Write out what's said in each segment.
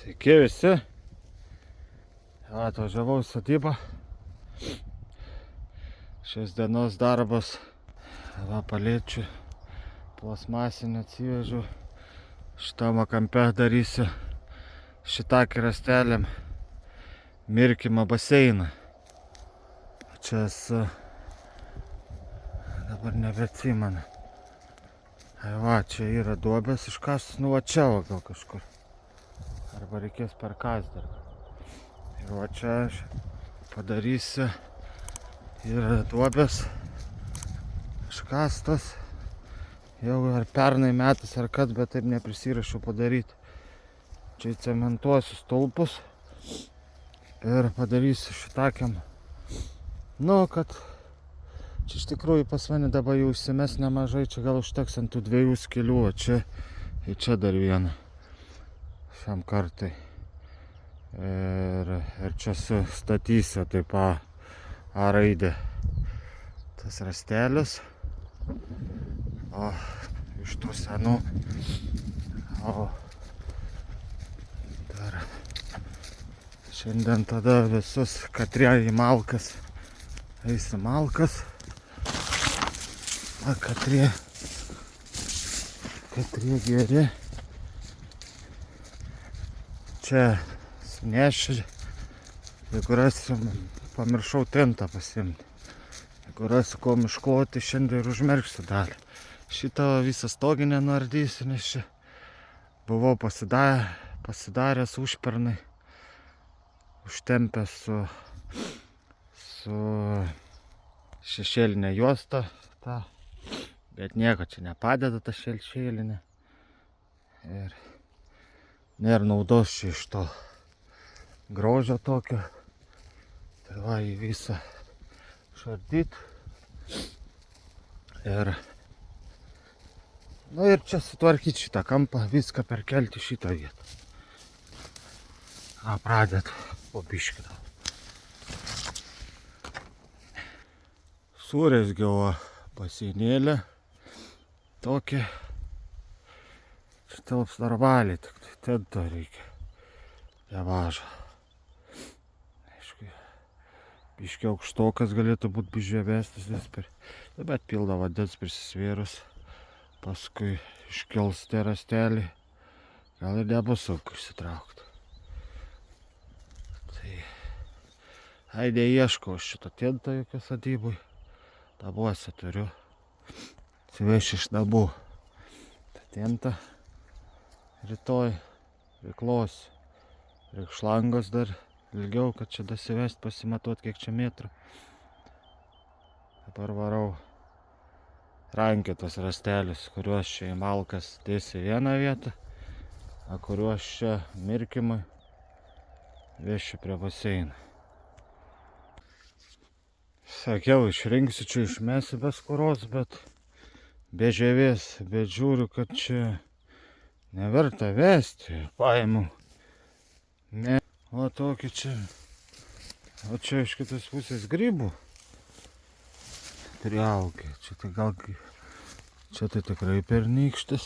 Sveiki visi. Atvažiavau į sodybą. Šios dienos darbas. Palėčių plasmasinį atsivežiu. Šitame kampe darysiu šitakį rastelėm mirkimą baseiną. Čia esu. Dabar nebeatsimenu. Va, čia yra duobės iškastas, nu va čia va gal kažkur. Arba reikės perkast dar. Ir va čia aš padarysiu. Yra duobės iškastas. Jau ar pernai metais ar kad, bet taip neprisirašiau padaryti. Čia cementuosiu stulpus. Ir padarysiu šitakiam. Nu, kad čia iš tikrųjų pas mane dabar jau užsimes nemažai. Čia gal užteks ant tų 2 skylių. O čia ir čia dar vieną. Šiam kartai. Ir čia sustatysiu taip A raidę. Tas rastelis. O iš tų senų. O dar šiandien tada visus katrie į malkas. Eisi malkas. A katrie geri. Čia sunešiu, jeigu rasiu, pamiršau tentą pasiimti. Jeigu rasiu ko miškloti, šiandien ir užmerksiu dalį. Šitą visą stoginę nuardysiu, nes čia buvau pasidaręs užpernai, užtempęs su šešėlinė juosta, bet nieko čia nepadeda ta šešėlinė. Ir nėra naudos čia iš to grožio tokio. Tai va, į visą šardyt. Ir čia sutvarkyti šitą kampą, viską perkelti šitą vietą. Pradėt po biškį. Surezgiau baseinėlę. Tokį. Čia telps normaliai, tik tento reikia. Nemažą. Aišku, biškiai aukštokas galėtų būti bižėvesnis, bet pilna vandens prisisvėrus. Paskui iškels terastelį. Gal ir nebus sunku išsitraukti. Tai neieškau šito tento jokio sodybui. Namuose turiu. Atsivešiu iš namų. Tentą. Rytoj reiklosiu. Reik šlangos dar ilgiau, kad čia dasivest, pasimatuot kiek čia metrų. Dabar varau rankėtos rastelius, kuriuos čia į malkas dėsiu vieną vietą, o kuriuos čia mirkimui vešiu prie baseino. Sakiau, išrinksiu čia, išmesiu be skuros, bet be žievės, bet žiūriu, kad čia neverta vesti, paimu. Ne, o tokį čia. O čia iš kitos pusės grybų priaugė. Čia tai gal, čia tai tikrai pernykštis.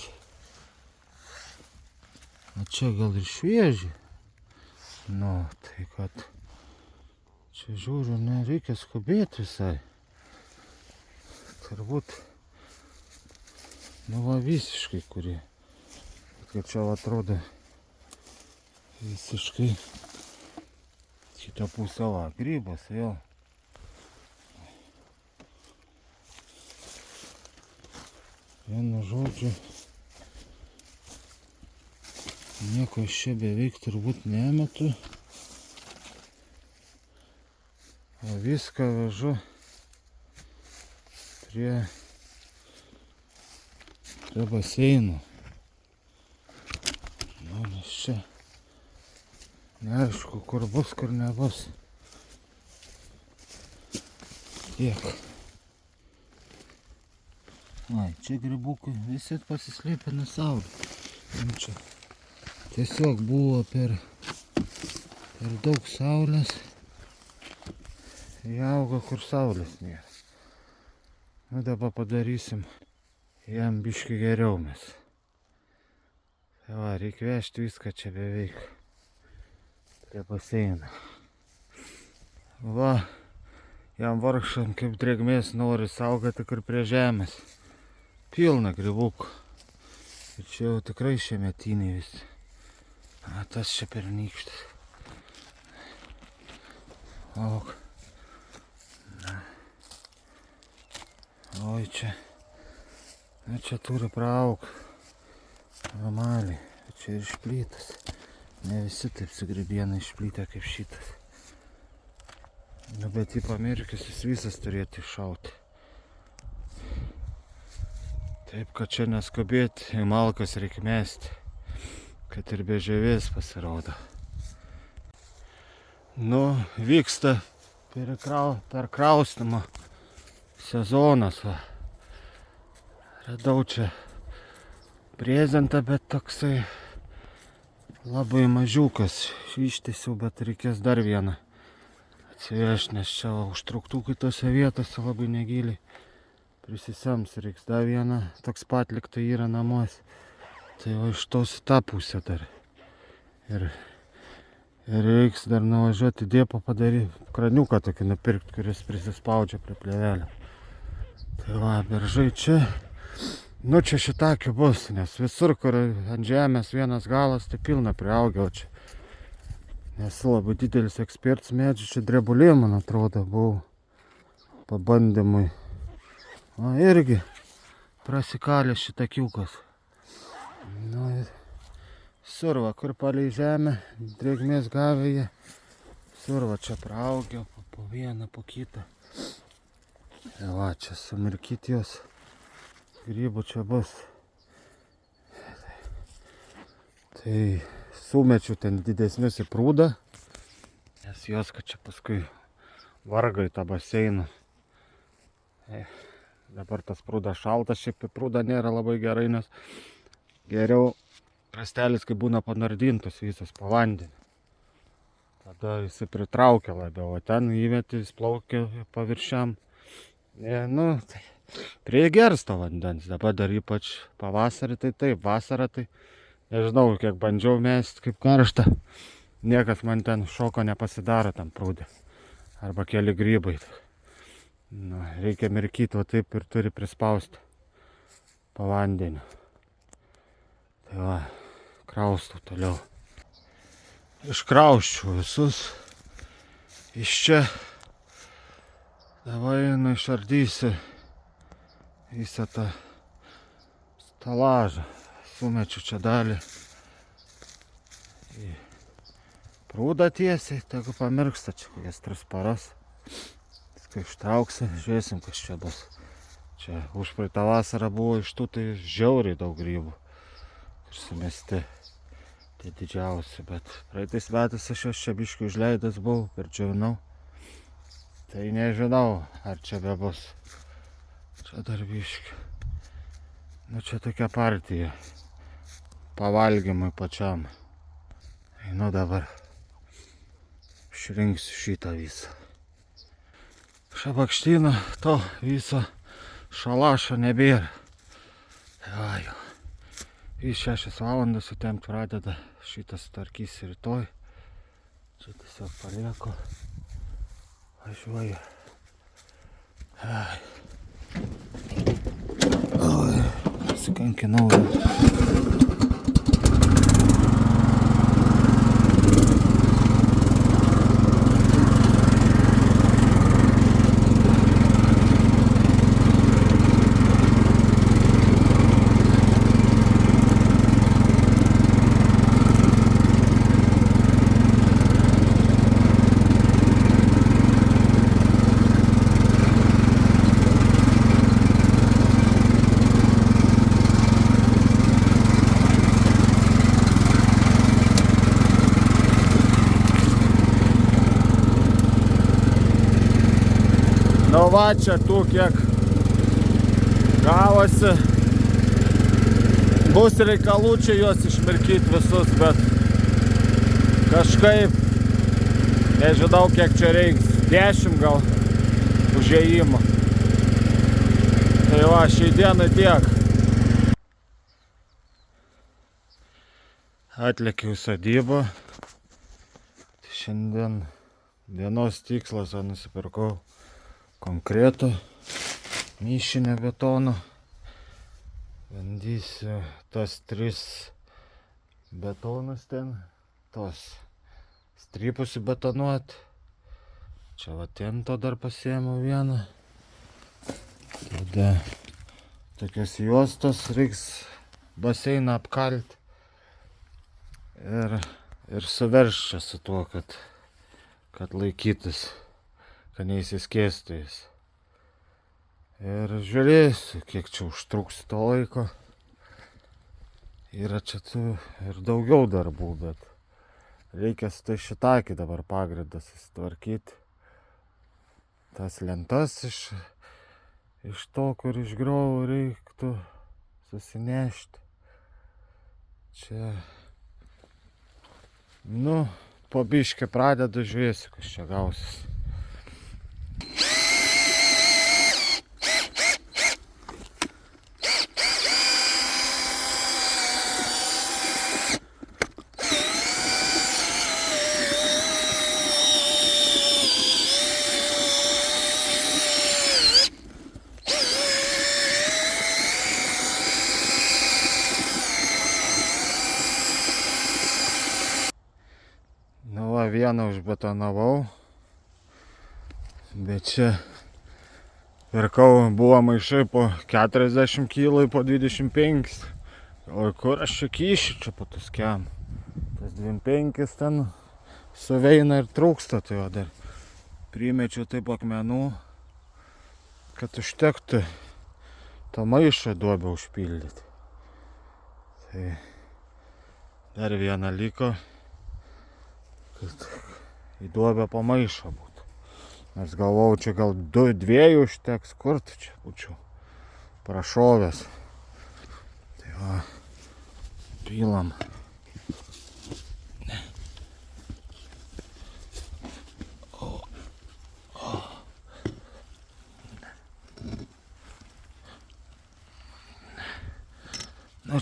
O čia gal ir švieži. Nu, tai kad čia žiūriu, nereikia skubėti visai. Turbūt, nu va visiškai kurie. Kad čia atrodo visiškai šitą pusę va, grybas vėl. Vienu žodžiu, nieko iš čia beveik turbūt nemetu. O viską vežu prie baseino. Nes čia neaišku, kur bus, kur nebus. Tiek. Čia grybukai visi pasislėpę nuo saulės. Čia tiesiog buvo per daug saulės. Jie auga, kur saulės nėra. Nu dabar padarysim jam biškį geriau mes. Tai va, reikia vežti viską čia beveik. prie baseino. Va, jam vargšam kaip drėgmės nori saugoti ir prie žemės. Pilna grybukų. Ir čia jau tikrai šiemetiniai visi. A, tas čia pernykštis. Auk. Oi, čia. Na, čia turi praauk. Normaliai. Čia ir išplytas. Ne visi taip su grybienai išplytę kaip šitas. Nu, bet jį pamirkis, jis visas turėtų iššauti. Taip, kad čia neskubėti, į malkas reikia mesti, kad ir be žievės pasirodo. Nu, vyksta perkraustymo sezonas. Va. Radau čia brezentą, bet toksai labai mažiukas. Ištisiu, bet reikės dar vieną atsivežti, nes čia užtruktų kitose vietose labai negiliai. Prisisems reiks dar vieną, toks pat liktai yra namuos. Tai va iš tos tą pusę dar. Ir reiks dar nuvažiuoti dėpą padaryti, kraniuką tokį nupirkti, kuris prisispaudžia prie plėvelio. Tai va, beržai čia. Nu čia šitakių bus, nes visur, kur ant žemės vienas galas, tai pilna priaugė, o čia. Nesu labai didelis ekspertas medžių, čia drebulė, man atrodo, buvau pabandymui. O irgi prasikalęs šitakiukas. Nu ir surva, kur palei žemę, drėgmės gavę jie. Surva čia praaugė, po vieną, po kitą. Ir va, čia sumirkyti jos. Grybų čia bus. Tai sumečiu ten didesnius į prūdą, nes jos, kad čia paskui varga į tą baseiną. Dabar tas prūdas šaltas, šiaip į prūdą nėra labai gerai, nes geriau rastelis, kai būna panardintos visas po vandenį. Tada jisai pritraukia labiau, o ten įmeti, jis plaukia paviršiam. Nu, tai prie gersto vandens, dabar dar ypač pavasarį, tai taip, vasarą tai nežinau, kiek bandžiau mest, kaip karšta. Niekas man ten šoko nepasidaro tam prūdė. Arba keli grybai. Nu, reikia mirkyti, o taip ir turi prispausti po vandeniu. Tai va, kraustų toliau. Iškrausčiau visus. Iš čia. Dabar einu išardysiu visą tą stalažą. Sumečiu čia dalį į prūdą tiesiai, tegu pamirksta čia kokias 3 paras. Kai ištrauksiu, žiūrėsim, kas čia bus. Čia užpraeitą vasarą buvo iš tų, tai žiauriai daug grybų. Ir sumesti tie didžiausi, bet praeitais metais aš čia biškį užleidęs buvau, perdžiovinau. Tai nežinau, ar čia bebus. Čia dar biškį. Nu čia tokia partija. Pavalgymui pačiam. Einu dabar. Išrinksiu šitą visą. Šabakštyno to viso šalašo nebėra. Tai va jau. Į 6 valandas sutempt pradeda. Šitas tvarkysi rytoj. Čia tiesiog palieku. Važiuoju. Oi, pasikankinau. Nu va, čia tų kiek gavosi. Bus reikalų čia juos išmirkyti visus, bet kažkaip nežinau, kiek čia reiks. 10 gal užėjimo. Tai va, šiai dienai tiek. Atlėkiau sodybą. šiandien dienos tikslas, o nusipirkau konkretų mišinio betono. Bandysiu tos 3 betonus ten, tos strypus įbetonuoti. Čia va ten to dar pasiėmiau vieną. Tada tokios juostos reiks baseiną apkalti. Ir suverš čia su tuo, kad laikytis, kad neįsiskėstų jis. Ir žiūrėsiu, kiek čia užtruks to laiko. Yra čia ir daugiau darbų, bet reikia su tai šitakį dabar pagrindą susitvarkyti. Tas lentas iš to, kur išgriovau, reiktų susinešti. Čia, po biškį pradedu, žiūrėsiu, kas čia gausis. Vieną užbetonavau, bet čia pirkau, buvo maišai po 40 kg, po 25. O kur aš čia kyšiu čia patuskiam? Tas 25 ten suveina ir trūksta, tai va dar primečiau taip akmenų, kad užtektų tą maišą duobę užpildyti. Tai dar vieną liko, kad į duobę po maišą būtų. Nes galvojau, čia gal 2 užteks, kur tu čia būčiau prašovęs. Tai va, pilam.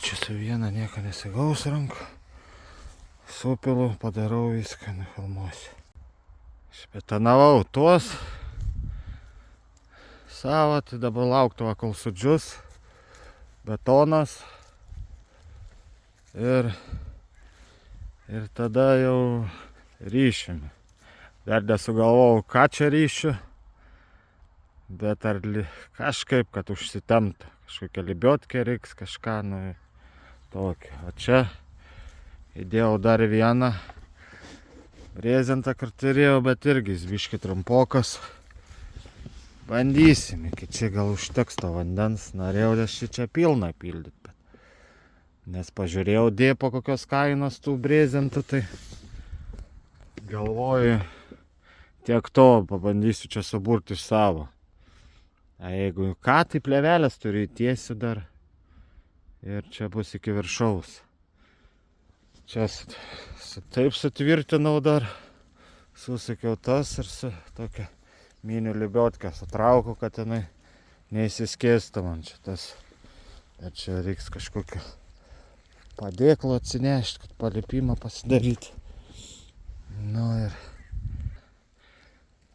Čia su viena nieko nesigaus ranką. Supilu, padarau viską, nufilmuosiu. Išbetonavau tuos savo, tai dabar lauktų, kol sudžius betonas. Ir tada jau ryšime. Dar nesugalvojau, ką čia ryšiu, bet ar kažkaip, kad užsitemta. Kažkokia libiotke reiks, kažką, tokio. O čia įdėjau dar vieną rezintą, kur turėjau, bet irgi jis biški trumpokas. Bandysim, iki čia gal užteks to vandens. Norėjau čia pilną pildyti, nes pažiūrėjau dėpo kokios kainos tų brezintų, tai galvoju, tiek to pabandysiu čia suburti iš savo. A jeigu ką, tai plevelės turiu įtiesiu dar ir čia bus iki viršaus. Čia taip sutvirtinau dar, susakiau tas ir su tokia minių libiotkę sutraukau, kad jinai neįsiskėstų man čia tas. Ir čia reiks kažkokio padėklo atsinešti, kad palipimą pasidaryti. Ir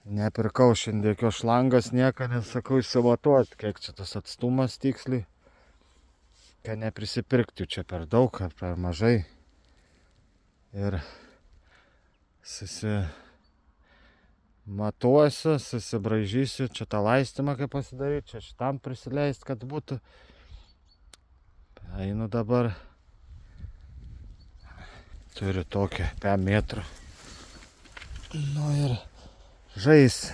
nepirkau šiandien jokios šlangos, nieko nesakau įsimatuoti, kiek čia tas atstumas tiksliai, kad neprisipirkti čia per daug ar per mažai. Ir susimatuosiu, susibraižysiu, čia tą laistymą kaip pasidaryti, čia šitam prisileisti, kad būtų. Einu dabar, turiu tokią 5 metrų. Ir žais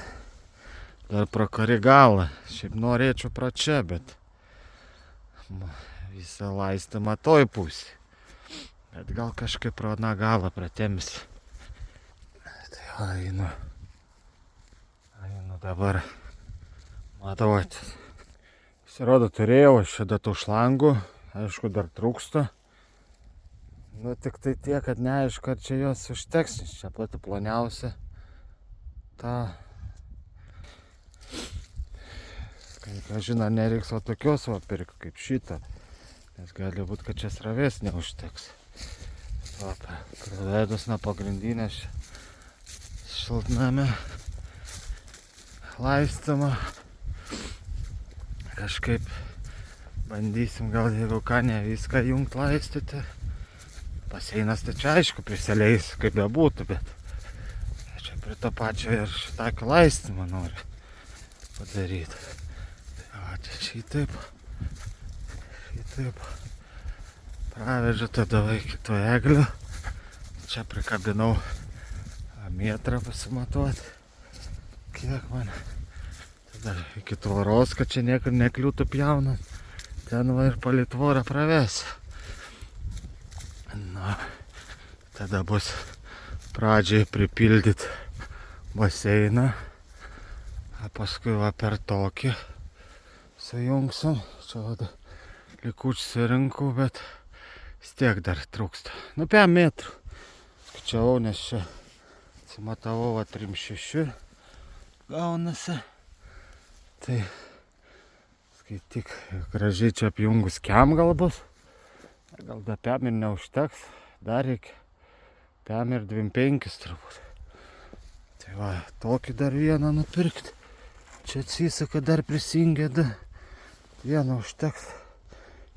dar pro karigalą. Šiaip norėčiau pro čia, bet visą laistymą toj pusė. Bet gal kažkaip pro galą pratempsiu. Tai einu dabar matuoti. Pasirodo, turėjau aš čia tų šlangų, aišku, dar trūksta. Tik tai tiek, kad neaišku, ar čia jos užteks, čia pati ploniausia. Žinoma, nereiks va tokios va pirkti kaip šitą, nes gali būti, kad čia srovės neužteks. Pravedus nuo pagrindinės šiltnamio laistymą. Kažkaip bandysim gal jeigu ką ne viską jungt laistyti. Baseinas tai čia aišku prisileis kaip bebūtų, bet čia prie to pačio ir šitokio laistymą noriu padaryti. Tai va, čia šitaip pravežiu tada iki to eglio. Čia prikabinau metrą pasimatuoti, kiek man. Tada iki tvoros, kad čia niekur nekliūtų pjaunant. Ten va ir palei tvorą praves. Na, tada bus pradžiai pripildyti baseiną, o paskui va per tokį sujungsim. Čia va likučių surinkau, bet vis tiek dar trūksta. Nu, 5 metrų. Skaičiavau, nes čia atsimatavau va 3,6 gaunasi. Tai skaityk, gražiai čia apjungus kem gal bus. Gal da 5 ir neužteks, dar reikia 5 ir 25 turbūt. Tai va, tokį dar vieną nupirkti. Čia atsisaka dar prisijungia, vieną užteks.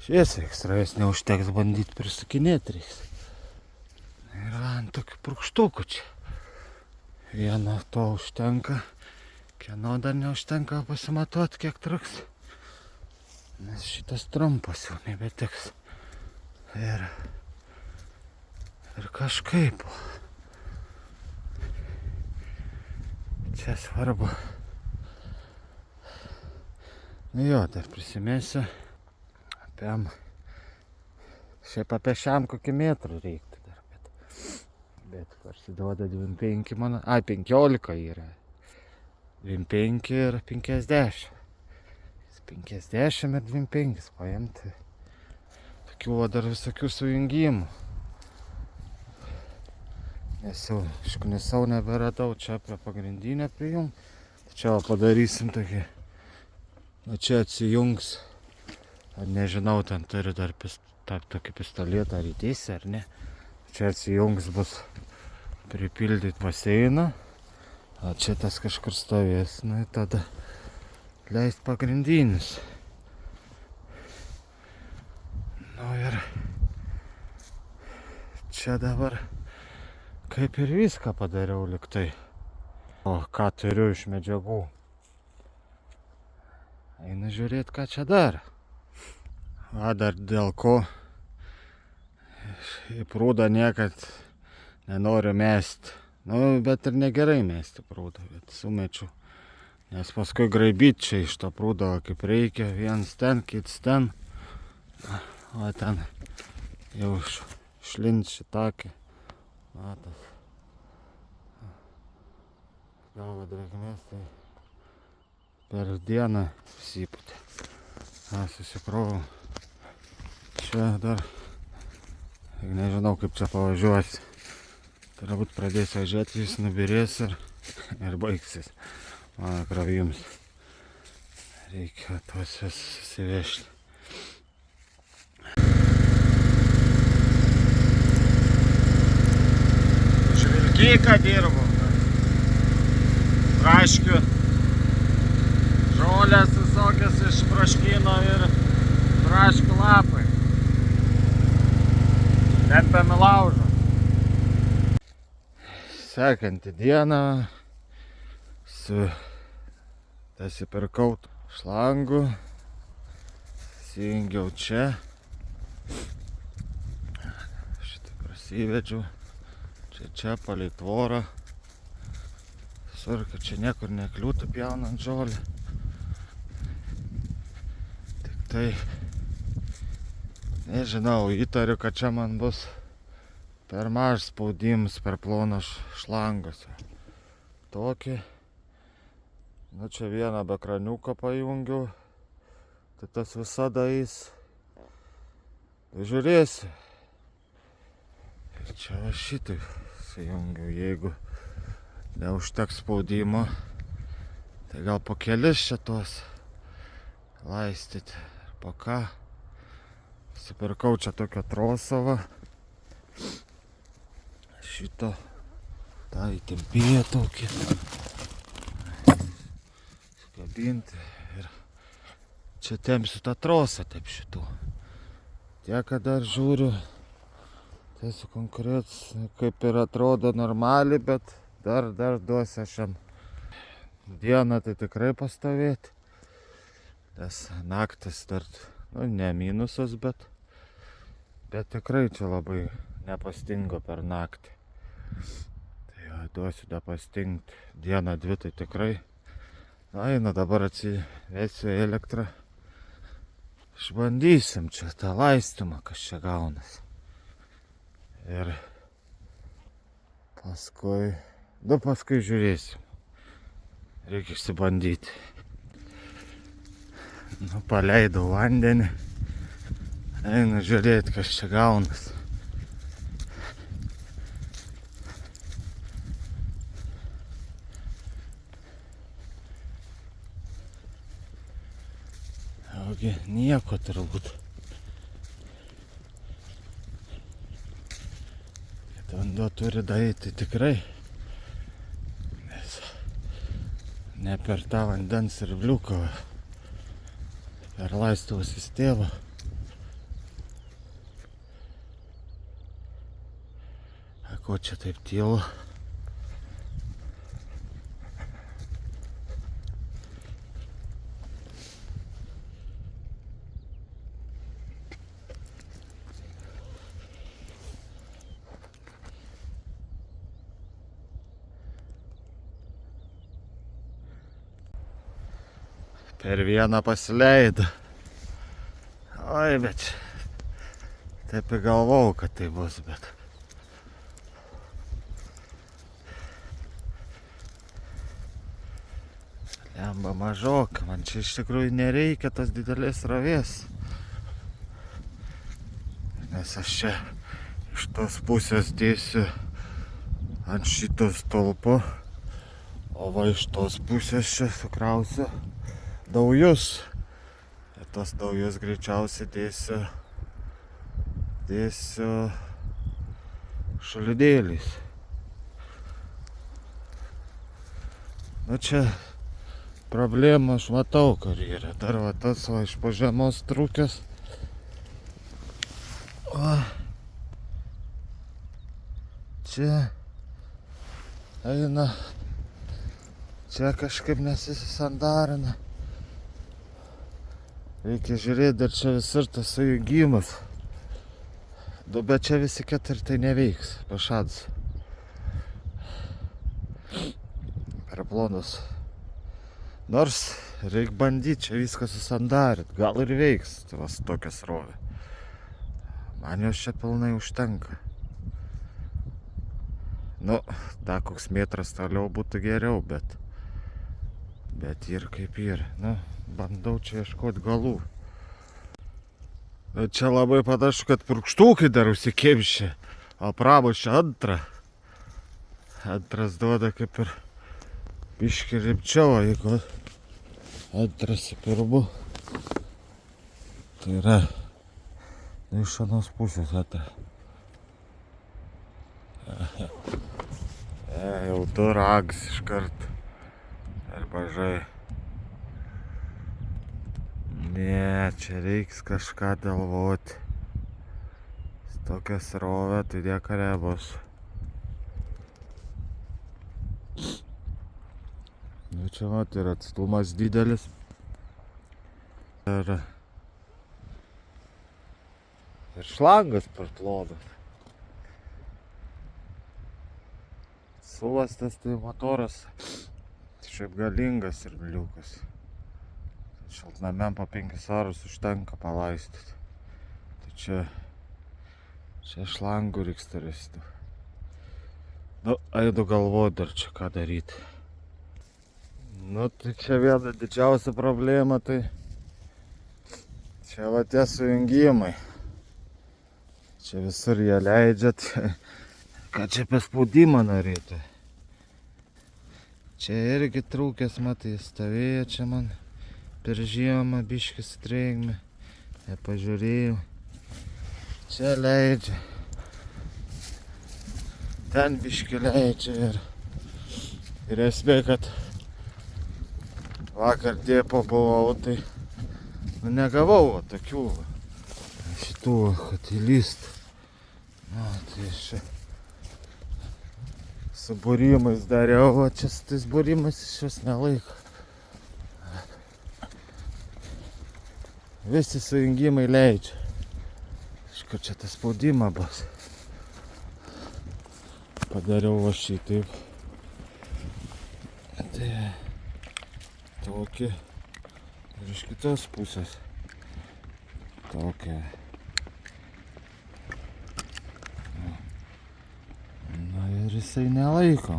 Šies ekstravės neužteks, bandyti prisukinėti reiks. Ir ant tokių purkštukų čia. Vieno to užtenka, kieno dar neužtenka pasimatuoti, kiek truks. Nes šitas trumpas jau nebeteks. Ir kažkaip. Čia svarbu. Nu jo, dar prisimėsiu. Šiaip apie šiam kokį metrų reiktų dar. Bet parsiduoda 25 mano. 15 yra. 25 ir 50. 50 ir 25 paimti. Tokių dar visokių sujungimų. Nes jau išknisau neberadau čia prie pagrindinę prijung. Čia padarysim tokį. Nu čia atsijungs. Ar nežinau, ten turi dar tokį pistolėtą ar įdėsi ar ne. Čia atsijungs bus pripildyti baseiną. O čia tas kažkur stovės. Nu ir tada leist pagrindinis. Nu ir čia dabar kaip ir viską padariau liktai. O ką turiu iš medžiagų? Einu žiūrėti, ką čia dar. Va dar dėl ko į prūdą niekad nenoriu mesti. Nu, bet ir negerai mesti prūdą, bet sumečiu. Nes paskui graibyti čia iš to prūdo kaip reikia. Vienas ten, kitas ten. O ten jau šlint šitokį. Matas. Galva drėgmės, tai per dieną susipūtė. Susikrovau. Čia dar, nežinau kaip čia pavažiuosi. Turbūt pradėsiu važiuoti, jis nubirės ir baigsis mano kravims. Reikia tuos susivežti. Žvilkiką dirbom. Braškių. Žolės visokias iš braškyno ir braškių lapai. Tempiami laužą. Sekantį dieną dasipirkau šlangų. Įsijungiau čia. Šitą prasivedžiau. Čia palei tvorą. Kad čia niekur nekliūtų pjaunant žolę. Tik tai, nežinau, įtariu, kad čia man bus per mažas spaudimas, per plonas šlangos. Tokį. Nu čia vieną be kraniuką pajungiau. Tai tas visada eis. Žiūrėsiu. Ir čia va šitaip sujungiau, jeigu neužteks spaudimo, tai gal po kelis šitos laistyti. Po ką? Supirkau čia tokią trosovą. Šito tą įtempėję tokį. Skabinti. Ir čia tempsiu tą trosą taip šitų. Tiek, kad dar žiūriu, tai su konkrets kaip ir atrodo normaliai, bet dar duosiu aš jam dieną tai tikrai pastovėti. Nes naktis dar, ne minusas, bet tikrai čia labai nepastingo per naktį. Tai jo, duosiu da pastingti. Dieną dvi tai tikrai. Na, dabar atsivesiu elektrą. Išbandysim čia tą laistymą, kas čia gaunas. Ir paskui žiūrėsim. Reikia išsibandyti. Paleidau vandenį. Einu žiūrėti, kas čia gaunas. Augi nieko turbūt. Kad vanduo turi daeiti tikrai. Nes ne per tą vandens siurbliuką, per laistuvą sistemą. Ko čia taip tylu? Per vieną pasileido. Oi, bet taip ir galvojau, kad tai bus, bet lemba mažoka, man čia iš tikrųjų nereikia tos didelės srovės. Nes aš čia iš tos pusės dėsiu ant šito stulpo, o va iš tos pusės čia sukrausiu daujus. Ir tos daujus greičiausiai dėsiu šalidėliais. Nu čia problema aš matau, kur yra. Dar va tas va iš po žemos trūkęs. O čia eina. Čia kažkaip nesisandarina. Reikia žiūrėti, dar čia visur tas sujungimas. Bet čia visi keturi tai neveiks. Pašads. Per plonus. Nors reikia bandyti čia viską susandarit. Gal ir veiks vas tokia srovė. Man jos čia pilnai užtenka. Nu, da koks metras toliau būtų geriau, bet ir kaip ir. Nu, bandau čia ieškoti galų. Bet čia labai panašu, kad purkštukai dar užsikimšė. O prabus čia antrą. Antras duoda kaip ir biškį rimčiau, jeigu antras į pirmų. Tai yra iš anos pusės antrą. Jau du rags iš karto. Ir mažai. Ne, čia reiks kažką galvoti. Tokia srovė, tai nieko nebus. Nu čia mat ir atstumas didelis. Ir šlangas per plonas. Suvastas tai motoras. Šiaip galingas ir bliukas. Šaltnamiam po 5 arus užtenka palaistyti. Tai čia šlangų reiks turėsti. Nu, einu galvoti dar čia ką daryti. Nu, tai čia viena didžiausia problema, tai čia va tie sujungimai. Čia visur jie leidžia, tai ką čia apie spaudimą norėtų. Čia irgi trūkęs, matai, stovėjo čia man per žiemą biškis drėgmė. Nepažiūrėjau. Čia leidžia. ten biškį leidžia ir esmė, kad vakar dėpo buvau, tai negavau tokių šitų, kad įlyst. Tai aš čia su būrimais dariau, o čia su tais būrimais iš vis nelaiko. Visi sujungimai leidžia. Aišku, čia tas spaudimą bus. Padariau va šitaip. Tai tokį. Ir iš kitos pusės. Tokia. Na ir jisai nelaiko.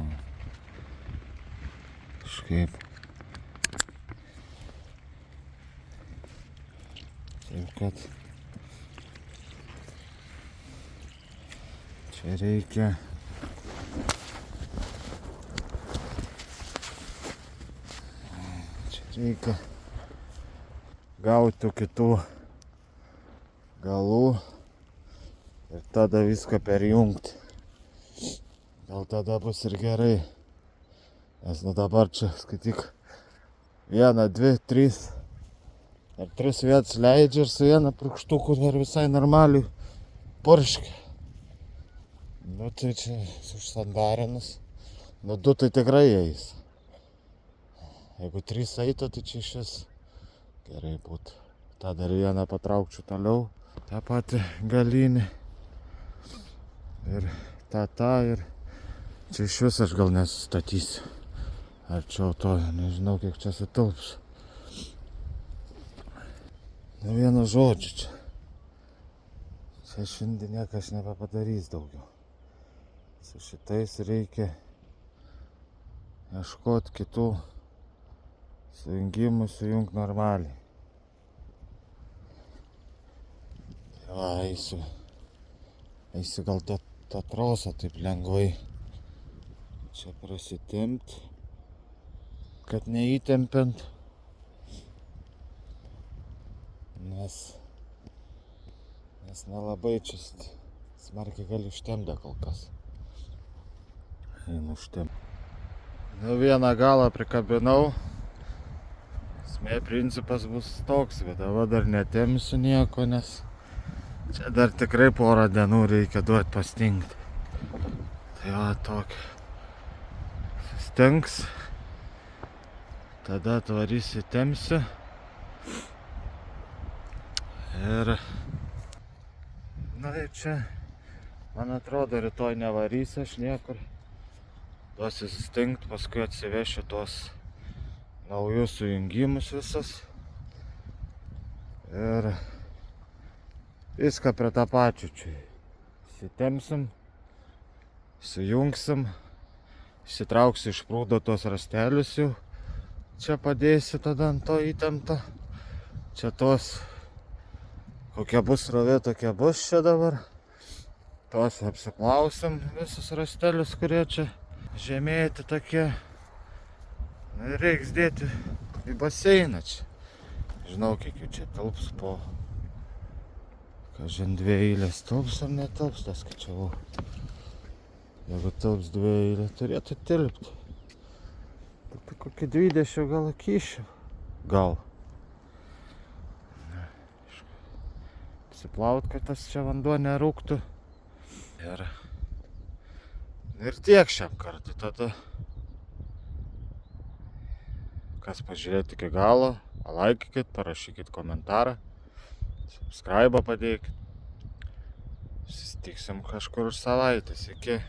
Kažkaip. Taip kad čia reikia gauti kitų galų ir tada viską perjungti. Gal tada bus ir gerai. Nes nu dabar čia skaityk 1, 2, 3 ar 3 vietas leidžia ir su viena purkštuku dar visai normaliai purškia. Nu tai čia užsandarinus. Nu 2 tai tikrai eis. Jeigu 3 eitų, tai čia šis gerai būtų. Ta dar vieną patraukčiau toliau. tą patį galinį ir tą ir čia iš vis aš gal nesustatysiu. Arčiau to, nežinau kiek čia sutilps. Ne vieno žodžio čia. Čia šiandien niekas nebepadarys daugiau. Su šitais reikia ieškoti kitų sujungimų, sujungt normaliai. Tai va, eisiu gal tą trosą taip lengvai čia prasitempt, kad neįtempiant, nes nelabai čia smarkiai gali užtemdę kol kas. Einu užtempt. Nu, vieną galą prikabinau. Esmė principas bus toks, bet dabar dar netemsiu nieko, nes čia dar tikrai porą dienų reikia duoti pastingti. Tai va, tokį. Sustengs. Tada atvarysiu, temsiu. Ir na ir čia, man atrodo, rytoj nevarysiu aš niekur. Duosiu sustingt, paskui atsivešiu tuos naujus sujungimus visus. Ir viską prie tą pačią čia. Įsitemsim, sujungsim, išsitrauksiu iš prūdo tuos rastelius jau. Čia padėsiu tada ant to įtempto. Čia tos, kokia bus srovė, tokia bus čia dabar. Tos apsiplausim visus rastelius, kurie čia žemėti tokie. Ir reiks dėti į baseiną čia. Žinau, kiek jų čia tilps po kažin 2 eilės tilps ar netilps, tas skaičiavau. Jeigu tilps 2 eilės, turėtų tilpti. Tai kokį 20 gal kyšių. Gal. Apsiplaut, kad tas čia vanduo nerūktų. Ir tiek šiam kartui. Tada kas pažiūrėti iki galo, palaikykit, parašykit komentarą, subscribe padėkit. Susitiksim kažkur už savaitės. Iki.